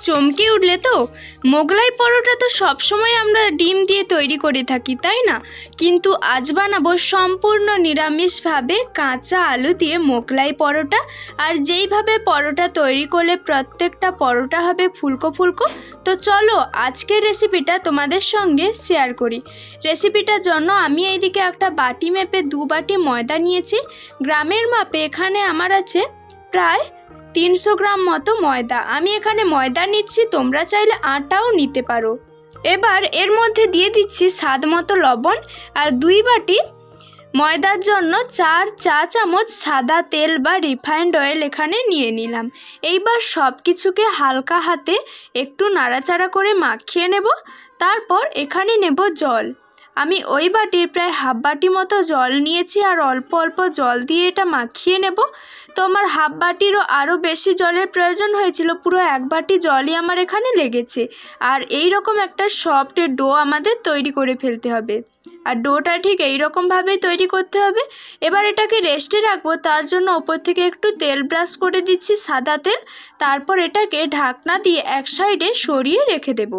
চমকে উঠলে তো? মোগলাই পরোটা তো সবসময় আমরা ডিম দিয়ে তৈরি করে থাকি, তাই না? কিন্তু আজ বানাবো সম্পূর্ণ নিরামিষভাবে কাঁচা আলু দিয়ে মোগলাই পরোটা। আর যেইভাবে পরোটা তৈরি করলে প্রত্যেকটা পরোটা হবে ফুলকো ফুলকো। তো চলো আজকের রেসিপিটা তোমাদের সঙ্গে শেয়ার করি। রেসিপিটার জন্য আমি এইদিকে একটা বাটি মেপে 2 বাটি ময়দা নিয়েছি। গ্রামের মাপে এখানে আমার আছে প্রায় 300 গ্রাম মতো ময়দা। আমি এখানে ময়দা নিচ্ছি, তোমরা চাইলে আটাও নিতে পারো। এবার এর মধ্যে দিয়ে দিচ্ছি স্বাদ মতো লবণ। আর 2 বাটি ময়দার জন্য 4 চা চামচ সাদা তেল বা রিফাইন্ড অয়েল এখানে নিয়ে নিলাম। এইবার সব কিছুকে হালকা হাতে একটু নাড়াচাড়া করে মাখিয়ে নেব। তারপর এখানে নেব জল। আমি ওই বাটির প্রায় হাফ বাটি মতো জল নিয়েছি আর অল্প অল্প জল দিয়ে এটা মাখিয়ে নেব। তো আমার হাফ বাটিরও আরও বেশি জলের প্রয়োজন হয়েছিল, পুরো 1 বাটি জলই আমার এখানে লেগেছে। আর এই রকম একটা সফট ডো আমাদের তৈরি করে ফেলতে হবে। আর ডোটা ঠিক এই রকমভাবেই তৈরি করতে হবে। এবার এটাকে রেস্টে রাখবো, তার জন্য ওপর থেকে একটু তেল ব্রাশ করে দিচ্ছি, সাদা তেল। তারপর এটাকে ঢাকনা দিয়ে এক সাইডে সরিয়ে রেখে দেব।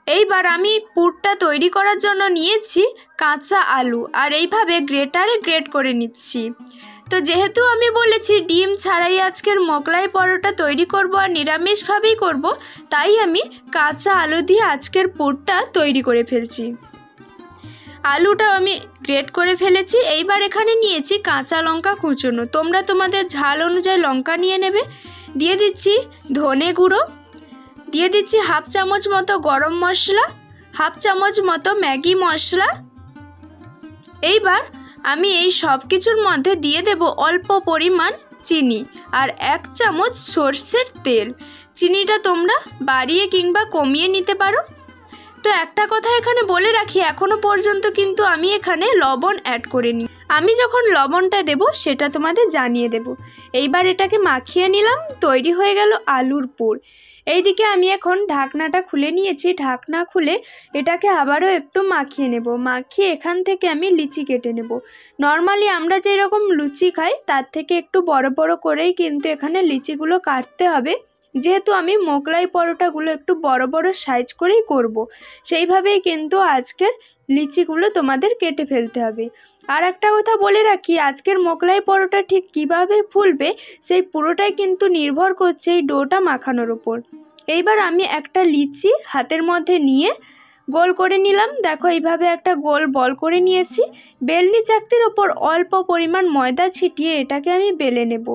এইবার আমি পুরটা তৈরি করার জন্য নিয়েছি কাঁচা আলু, আর এইভাবে গ্রেটারে গ্রেট করে নিচ্ছি। তো যেহেতু আমি বলেছি ডিম ছাড়াই আজকের মোগলাই পরোটা তৈরি করব আর নিরামিষভাবেই করব, তাই আমি কাঁচা আলু দিয়ে আজকের পুরটা তৈরি করে ফেলছি। আলুটাও আমি গ্রেট করে ফেলেছি। এইবার এখানে নিয়েছি কাঁচা লঙ্কা কুচোনো, তোমরা তোমাদের ঝাল অনুযায়ী লঙ্কা নিয়ে নেবে। দিয়ে দিচ্ছি ধনে গুঁড়ো, দিয়ে দিচ্ছি হাফ চামচ মতো গরম মশলা, হাফ চামচ মতো ম্যাগি মশলা। এইবার আমি এই সব কিছুর মধ্যে দিয়ে দেব অল্প পরিমাণ চিনি আর 1 চামচ সর্ষের তেল। চিনিটা তোমরা বাড়িয়ে কিংবা কমিয়ে নিতে পারো। তো একটা কথা এখানে বলে রাখি, এখনো পর্যন্ত কিন্তু আমি এখানে লবণ অ্যাড করিনি। আমি যখন লবণটা দেব সেটা তোমাদের জানিয়ে দেব। এইবার এটাকে মাখিয়ে নিলাম, তৈরি হয়ে গেল আলুর পুর। এইদিকে আমি এখন ঢাকনাটা খুলে নিয়েছি। ঢাকনা খুলে এটাকে আবারও একটু মাখিয়ে নেব। মাখিয়ে এখান থেকে আমি লিচি কেটে নেব। নর্মালি আমরা যেরকম লুচি খাই তার থেকে একটু বড় বড় করেই কিন্তু এখানে লিচিগুলো কাটতে হবে। যেহেতু আমি মোগলাই পরোটাগুলো একটু বড় বড় সাইজ করেই করব, সেইভাবেই কিন্তু আজকের লিচিগুলো তোমাদের কেটে ফেলতে হবে। আর একটা কথা বলে রাখি, আজকের মোগলাই পরোটা ঠিক কিভাবে ফুলবে সেই পুরোটাই কিন্তু নির্ভর করছে এই ডোটা মাখানোর উপর। এইবার আমি একটা লিচি হাতের মধ্যে নিয়ে গোল করে নিলাম। দেখো এইভাবে একটা গোল বল করে নিয়েছি। বেলনি চাকতির ওপর অল্প পরিমাণ ময়দা ছিটিয়ে এটাকে আমি বেলে নেব।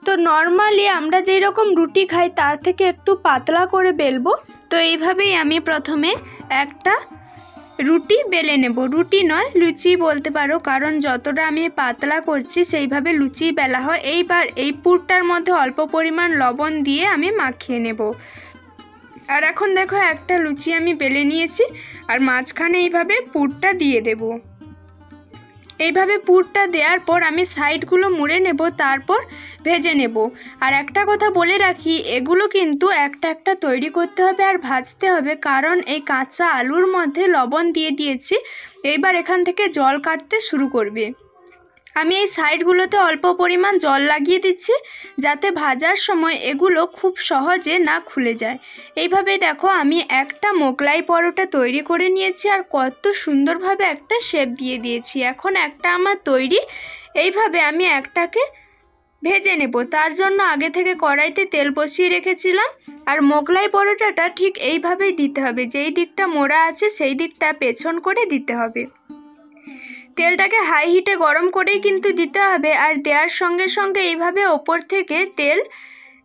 তো নর্মালি আমরা যেই রকম রুটি খাই তার থেকে একটু পাতলা করে বেলবো। তো এইভাবেই আমি প্রথমে একটা রুটি বেলে নেব। রুটি নয়, লুচি বলতে পারো, কারণ যতটা আমি পাতলা করছি সেইভাবে লুচি বেলা হয়। এইবার এই পুরটার মধ্যে অল্প পরিমাণ লবণ দিয়ে আমি মাখিয়ে নেব। আর এখন দেখো একটা লুচি আমি বেলে নিয়েছি আর মাঝখানে এইভাবে পুরটা দিয়ে দেব। এইভাবে পুরটা দেওয়ার পর আমি সাইডগুলো মুড়ে নেব, তারপর ভেজে নেব। আর একটা কথা বলে রাখি, এগুলো কিন্তু একটা একটা তৈরি করতে হবে আর ভাজতে হবে, কারণ এই কাঁচা আলুর মধ্যে লবণ দিয়ে দিয়েছি। এইবার এখান থেকে জল কাটতে শুরু করবে। আমি এই সাইডগুলোতে অল্প পরিমাণ জল লাগিয়ে দিচ্ছি, যাতে ভাজার সময় এগুলো খুব সহজে না খুলে যায়। এইভাবে দেখো আমি একটা মোগলাই পরোটা তৈরি করে নিয়েছি আর কত সুন্দরভাবে একটা শেপ দিয়ে দিয়েছি। এখন একটা আমার তৈরি। এইভাবে আমি একটাকে ভেজে নেব। তার জন্য আগে থেকে কড়াইতে তেল বসিয়ে রেখেছিলাম। আর মোগলাই পরোটাটা ঠিক এইভাবেই দিতে হবে, যেই দিকটা মোড়া আছে সেই দিকটা পেছন করে দিতে হবে। তেলটাকে হাই হিটে গরম করেই কিন্তু দিতে হবে। আর দেওয়ার সঙ্গে সঙ্গে এইভাবে ওপর থেকে তেল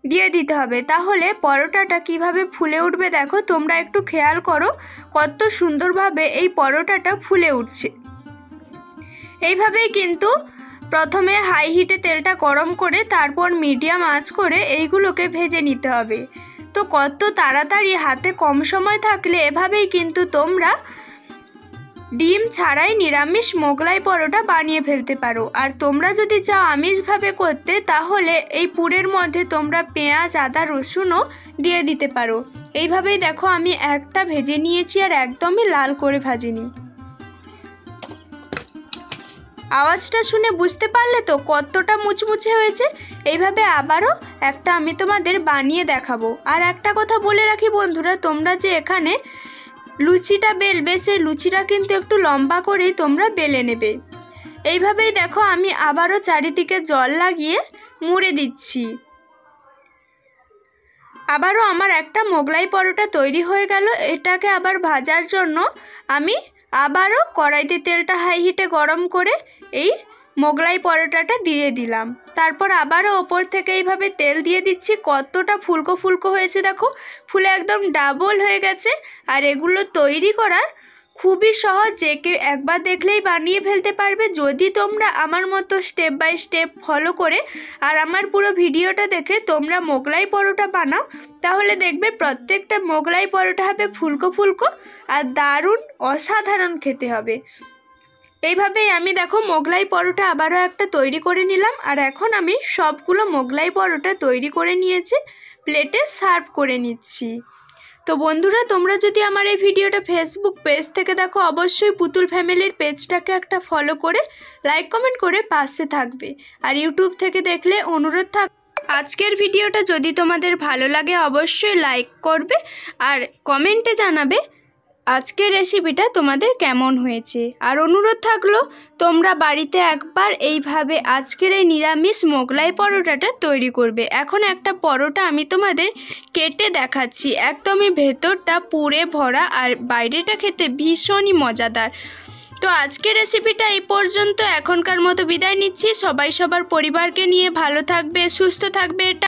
দিয়ে দিতে হবে, তাহলে পরোটাটা কিভাবে ফুলে উঠবে দেখো তোমরা একটু খেয়াল করো কত সুন্দরভাবে এই পরোটাটা ফুলে উঠছে। এইভাবেই কিন্তু প্রথমে হাই হিটে তেলটা গরম করে তারপর মিডিয়াম আঁচ করে এইগুলোকে ভেজে নিতে হবে। তো কত তাড়াতাড়ি, হাতে কম সময় থাকলে এভাবেই কিন্তু তোমরা ডিম ছাড়াই নিরামিষ মোগলাই পরোটা বানিয়ে ফেলতে পারো। আর তোমরা যদি চাও আমিষভাবে করতে, তাহলে এই পুরের মধ্যে তোমরা পেঁয়াজ, আদা, রসুনও দিয়ে দিতে পারো। এইভাবেই দেখো আমি একটা ভেজে নিয়েছি আর একদমই লাল করে ভাজিনি। আওয়াজটা শুনে বুঝতে পারলে তো কতটা মুচমুচে হয়েছে। এইভাবে আবারও একটা আমি তোমাদের বানিয়ে দেখাবো। আর একটা কথা বলে রাখি বন্ধুরা, তোমরা যে এখানে লুচিটা বেলবে সেই লুচিটা কিন্তু একটু লম্বা করেই তোমরা বেলে নেবে। এইভাবেই দেখো আমি আবারও চারিদিকে জল লাগিয়ে মুড়ে দিচ্ছি। আবারও আমার একটা মোগলাই পরোটা তৈরি হয়ে গেল। এটাকে আবার ভাজার জন্য আমি আবারও কড়াইতে তেলটা হাই হিটে গরম করে এই মোগলাই পরোটাটা দিয়ে দিলাম। তারপর আবারও ওপর থেকে এইভাবে তেল দিয়ে দিচ্ছি। কতটা ফুলকো ফুলকো হয়েছে দেখো, ফুলে একদম ডাবল হয়ে গেছে। আর এগুলো তৈরি করার খুবই সহজ, যে কেউ একবার দেখলেই বানিয়ে ফেলতে পারবে যদি তোমরা আমার মতো স্টেপ বাই স্টেপ ফলো করে আর আমার পুরো ভিডিওটা দেখে তোমরা মোগলাই পরোটা বানাও, তাহলে দেখবে প্রত্যেকটা মোগলাই পরোটা হবে ফুলকো ফুলকো আর দারুণ অসাধারণ খেতে হবে। এইভাবেই আমি দেখো মোগলাই পরোটা আবারও একটা তৈরি করে নিলাম। আর এখন আমি সবগুলো মোগলাই পরোটা তৈরি করে নিয়েছি, প্লেটে সার্ভ করে নিচ্ছি। তো বন্ধুরা, তোমরা যদি আমার এই ভিডিওটা ফেসবুক পেজ থেকে দেখো, অবশ্যই পুতুল ফ্যামিলির পেজটাকে একটা ফলো করে লাইক কমেন্ট করে পাশে থাকবে। আর ইউটিউব থেকে দেখলে অনুরোধ থাক, আজকের ভিডিওটা যদি তোমাদের ভালো লাগে অবশ্যই লাইক করবে আর কমেন্টে জানাবে আজকের রেসিপিটা তোমাদের কেমন হয়েছে। আর অনুরোধ থাকলো তোমরা বাড়িতে একবার এইভাবে আজকের এই নিরামিষ মোগলাই পরোটাটা তৈরি করবে। এখন একটা পরোটা আমি তোমাদের কেটে দেখাচ্ছি, একদমই ভেতরটা পুরে ভরা আর বাইরেটা খেতে ভীষণই মজাদার। তো আজকের রেসিপিটা এই পর্যন্ত, এখনকার মতো বিদায় নিচ্ছি। সবাই সবার পরিবারকে নিয়ে ভালো থাকবে, সুস্থ থাকবে।